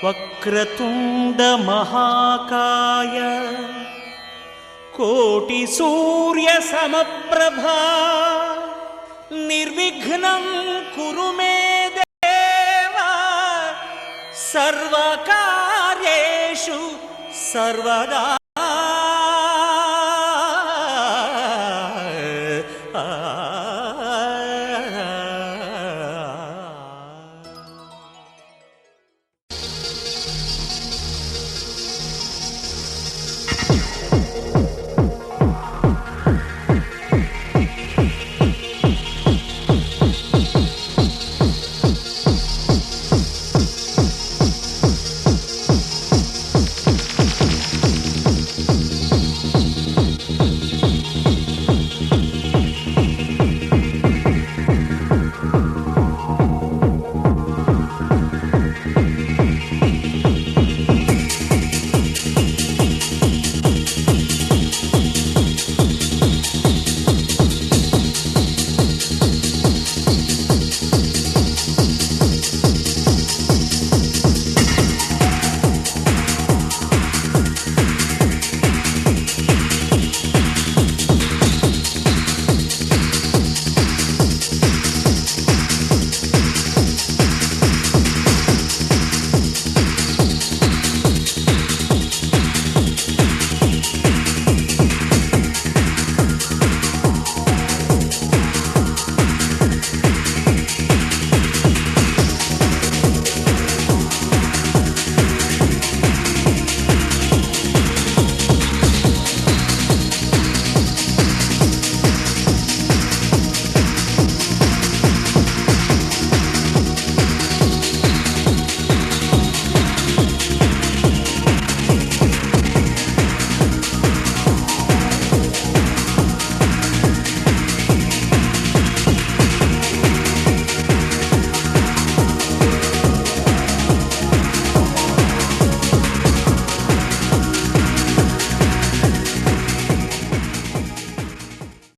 వక్రతుండ మహాకాయ కోటి సూర్య సమప్రభా నిర్విఘ్నం కురు మే దేవ సర్వకార్యేషు సర్వదా.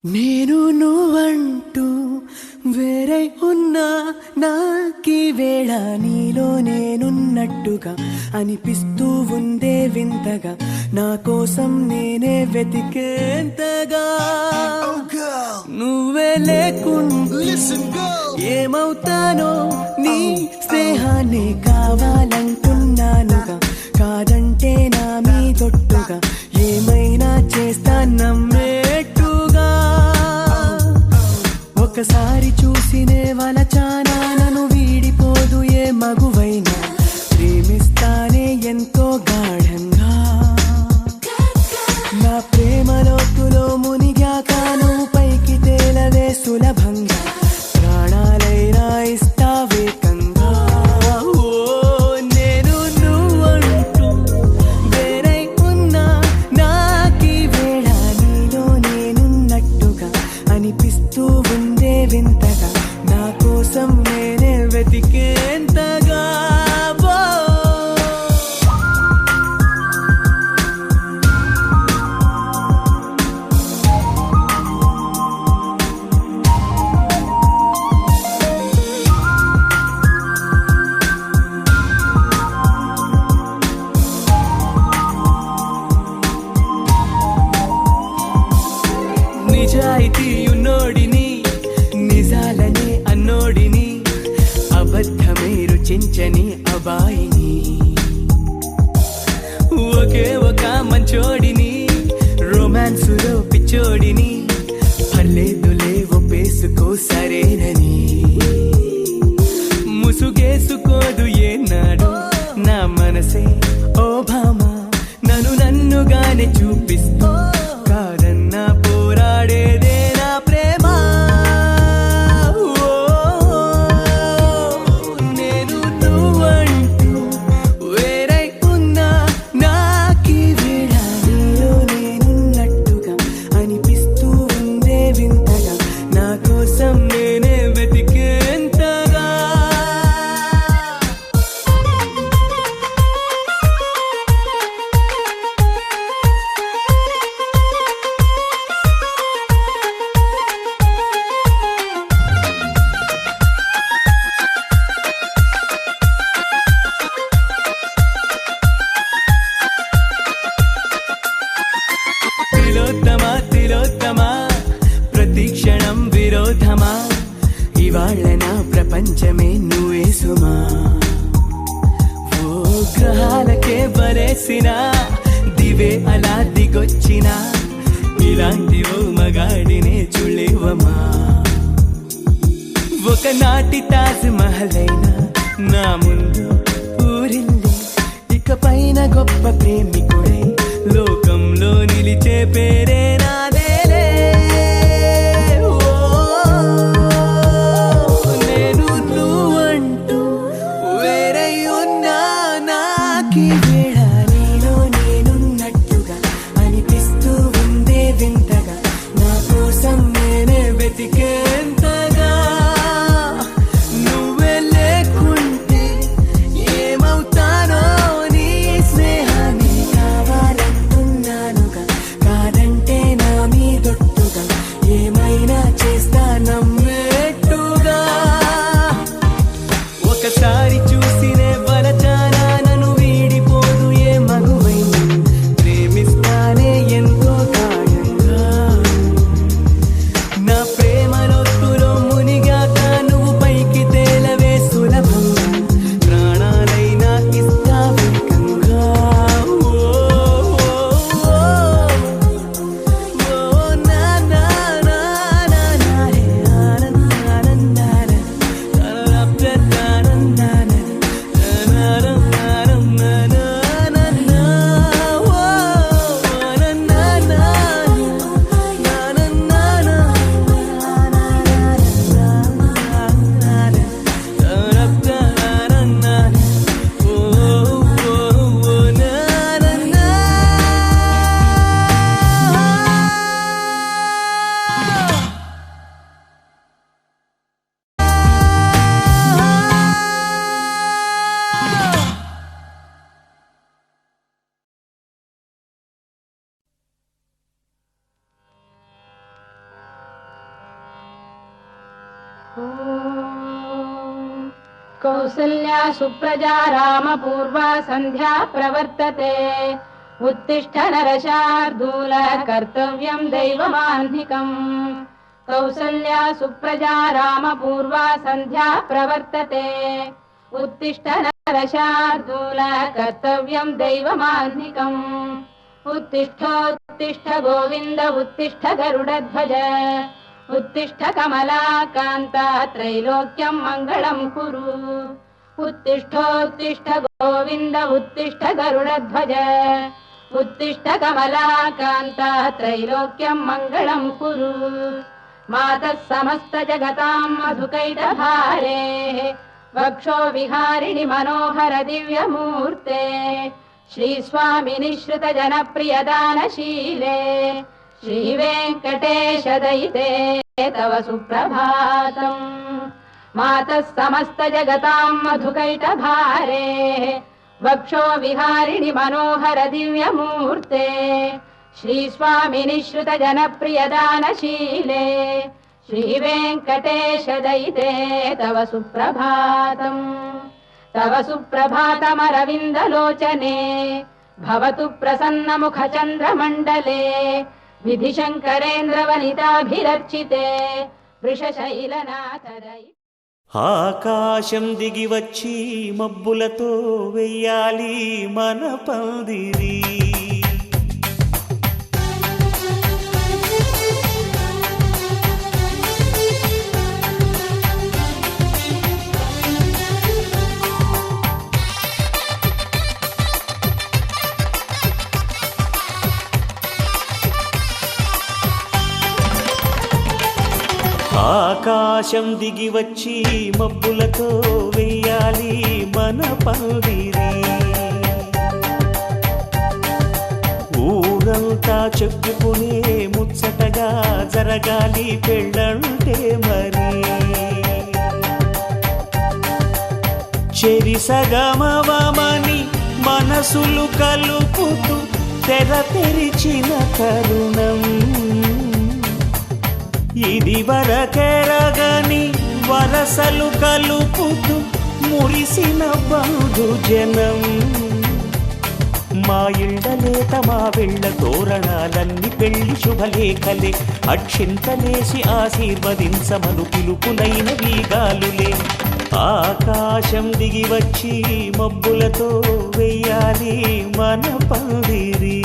నేను నువ్వంటూ వేరే ఉన్నా నాకీ వేళ నీలో నేనున్నట్టుగా అనిపిస్తూ ఉందే వింతగా నా కోసం నేనే వెతికేంతగా నువ్వే లేకుండా ఏమవుతానో నీ స్నేహాన్ని కావాలంటున్నానుగా కాదంటే నా మీదొట్టుగా ఏమైనా చేస్తా నమ్మేట్టుగా ఒకసారి చూసినే వలచానా నన్ను వీడిపోదు ఏ మగువైనా ప్రేమిస్తానే ఎంతో గాఢంగా నా ప్రేమ లోతులో మునిగాక నువ్వు పైకి తేలవే సులభంగా ప్రాణాలైనా ఇస్తావే కంగా నేను నువ్వంటూ వేరై ఉన్నా నాకీ వేళ నీలో నేనున్నట్టుగా అనిపిస్తూ ఉందే వింతగా నా కోసం నేనే వెతికేంతగా నిజాయితీ ఉన్నోడిని నిజాలనే అన్నోడిని అబద్ధమే రుచించని అబాయిని ఒకే ఒక మంచోడిని రొమాన్సులో పిచ్చోడిని పర్లేదులే ఒప్పేసుకో సరేనని ముసుగేసుకోదు ఏనాడు నా మనసే ఓ భామ నన్నుగానే చూపిస్తూ కాదన్నా పోరాడేదే నా ప్రేమ నేను నువ్వంటూ వేరై ఉన్నా నాకీ వేళ నీలో నేనున్నట్టుగా అనిపిస్తూ ఉందే వింతగా నా కోసం నేనే వెతికేంతగా వెలిసిన దివే అలా దిగొచ్చిన ఇలాంటి ఓ మగాడినే చూలేవమా ఒకనాటి తాజ్ మహల్ అయినా నా ముందు ఊరిల్లి ఇక పైన గొప్ప ప్రేమికుడై లోకంలో నిలిచే పేరే నాదేలే ఓ, నేను నువ్వంటూ వేరై ఉన్నా నాకి వేళ నీలో నేనున్నట్టుగా అనిపిస్తూ ఉందే వింతగా నా కోసం నేనే వెతికేంతగా నువ్వే లేకుంటే ఏమవుతానో నీ స్నేహాన్ని కావాలంటున్నానుగా కాదంటే నా మీదొట్టుగా ఏమైనా చేస్తా నమ్మేట్టుగా ఒకసారి చూసినే వలచానా నన్ను వీడిపోదు ఏ మగువైనా ప్రేమిస్తానే ఎంతో గాఢంగా నా ప్రేమ లోతులో మునిగాక నువ్వు పైకి తేలవే సులభంగా ప్రాణాలైనా ఇస్తా వేగంగా ఓ, ఓ, ఓ, నా నా నా నా నా రే ఆనందానందాన తరప్రతానందాన నననననననన ఓ నననన कौसल्या सुप्रजा रामपूर्वा सन्ध्या प्रवर्तते उत्तिष्ठ नरशार्दूल कर्तव्यं दैवमाह्निकम् कौसल्या सुप्रजा रामपूर्वा सन्ध्या प्रवर्तते उत्तिष्ठ नरशार्दूल कर्तव्यं दैवमाह्निकम् उत्तिष्ठोत्तिष्ठ गोविन्द उत्तिष्ठ गरुडध्वज उत्तिष्ठ कमलाकान्ता त्रैलोक्यं मङ्गलं कुरु उत्तिष्ठोत्तिष्ठ गोविन्द उत्तिष्ठ गरुडध्वज उत्तिष्ठ कमलाकान्ता त्रैलोक्यं मङ्गलं कुरु मातः समस्तजगतां मधुकैटभारेः वक्षो विहारिणि मनोहर दिव्यमूर्ते श्रीस्वामिनि श्रुतजनप्रियदानशीले श्रीवेङ्कटेश दयिते तव सुप्रभातम् मातः समस्तजगतां मधुकैटभारेः वक्षो विहारिणि मनोहर दिव्यमूर्ते श्रीस्वामिनि श्रुतजनप्रियदानशीले श्रीवेङ्कटेश दयिते तव सुप्रभातम् तव सुप्रभातमरविन्दलोचने भवतु प्रसन्नमुखचन्द्रमण्डले विधिशङ्करेन्द्रवनिताभिरर्चिते वृषशैलनाथदयि ఆకాశం దిగి వచ్చి మబ్బులతో వెయ్యాలి మన పందిరి ఆకాశం దిగి వచ్చి మబ్బులతో వెయ్యాలి మన పందిరి ఊరంతా చెప్పుకునే ముచ్చటగా జరగాలి పెళ్ళంటే మరి చెరిసగమవమని మనసులు కలుపుతూ తెర తెరిచిన తరుణం ఇది వరకెరగని వరసలు కలుపుతూ మురిసిన బంధుజనం మా ఇళ్ళలేత మా వెళ్ళ తోరణాలన్నీ పెళ్లి శుభలేఖలే అక్షింతలేసి ఆశీర్వదించమను పిలుపులైన వీగాలులే ఆకాశం దిగి వచ్చి మబ్బులతో వెయ్యాలి మన పందిరి.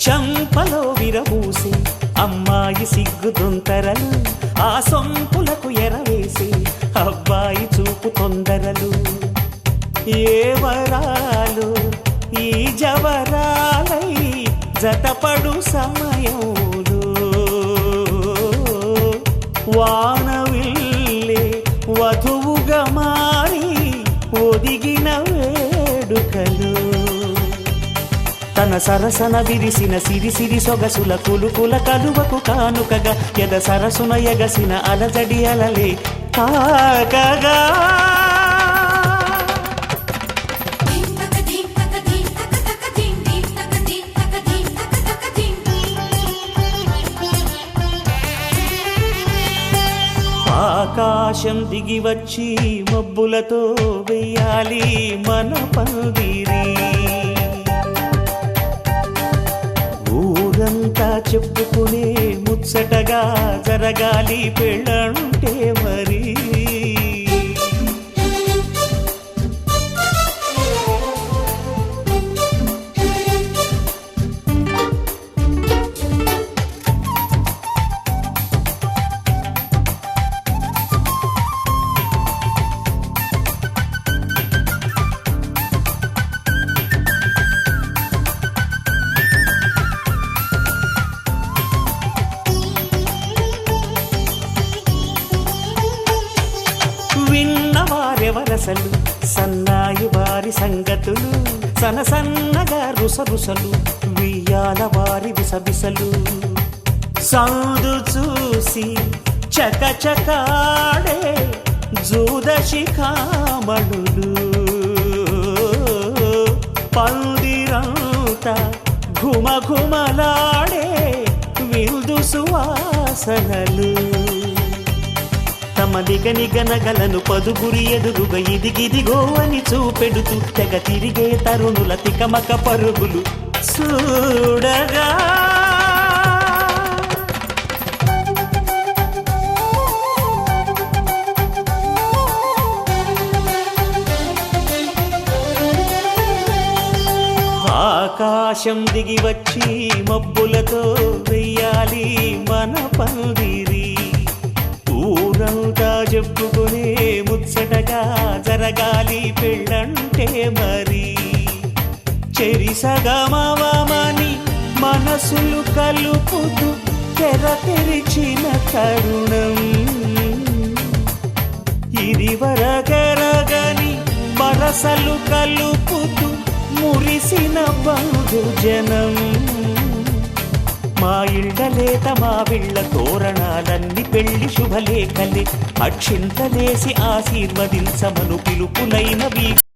చంపలో విరబూసి అమ్మాయి సిగ్గు దొంతరలు, ఆ సొంపులకు ఎరవేసి అబ్బాయి చూపు తొందరలు. ఏ వరాలు ఈ జవరాలై జతపడు సమయంలో, వానవిల్లే వధువుగా మారి ఒదిగిన వేడుకలు. తన సరసన విరిసిన సిరిసిరి సొగసుల కులుకుల కలువకు కానుకగా ఎద సరసున ఎగసిన అలజడి అలలే తాకగా. ఆకాశం దిగి వచ్చి మబ్బులతో వెయ్యాలి మన పందిరి. ఊరంతా చెప్పుకునే ముచ్చటగా జరగాలి పెళ్ళంటే మరి. విన్నవారెవరసలు సన్నాయి వారి సంగతులు, సనసన్నగా రుసరుసలు వియ్యాల వారి విసవిసలు. సౌదు చూసి చకచకాడే జూదశిఖామణులు, పందిరంతా ఘుమఘుమలాడే విందు సువాసనలు. తమ నిగనిగనగలను పదుగురి ఎదురుగా ఇదిగిదిగో అని చూపెడుతూ తెగ తిరిగే తరుణుల తికమక పరుగులు చూడగా. ఆకాశం దిగి వచ్చి మబ్బులతో వెయ్యాలి మన పందిరి. ఊరంతా చెప్పుకునే ముచ్చటగా జరగాలి పెళ్ళంటే మరి. చెరిసగమవమని మనసులు కలుపుతూ తెర తెరిచిన తరుణం, ఇదివరగరగని వరసలు కలుపుతూ మురిసిన బంధుజనం. మా ఇళ్ళలేత మా విళ్ళ తోరణాలన్నీ పెళ్లి శుభలేఖలే, అక్షింతలేసి ఆశీర్వదించమను పిలుపులైనవి.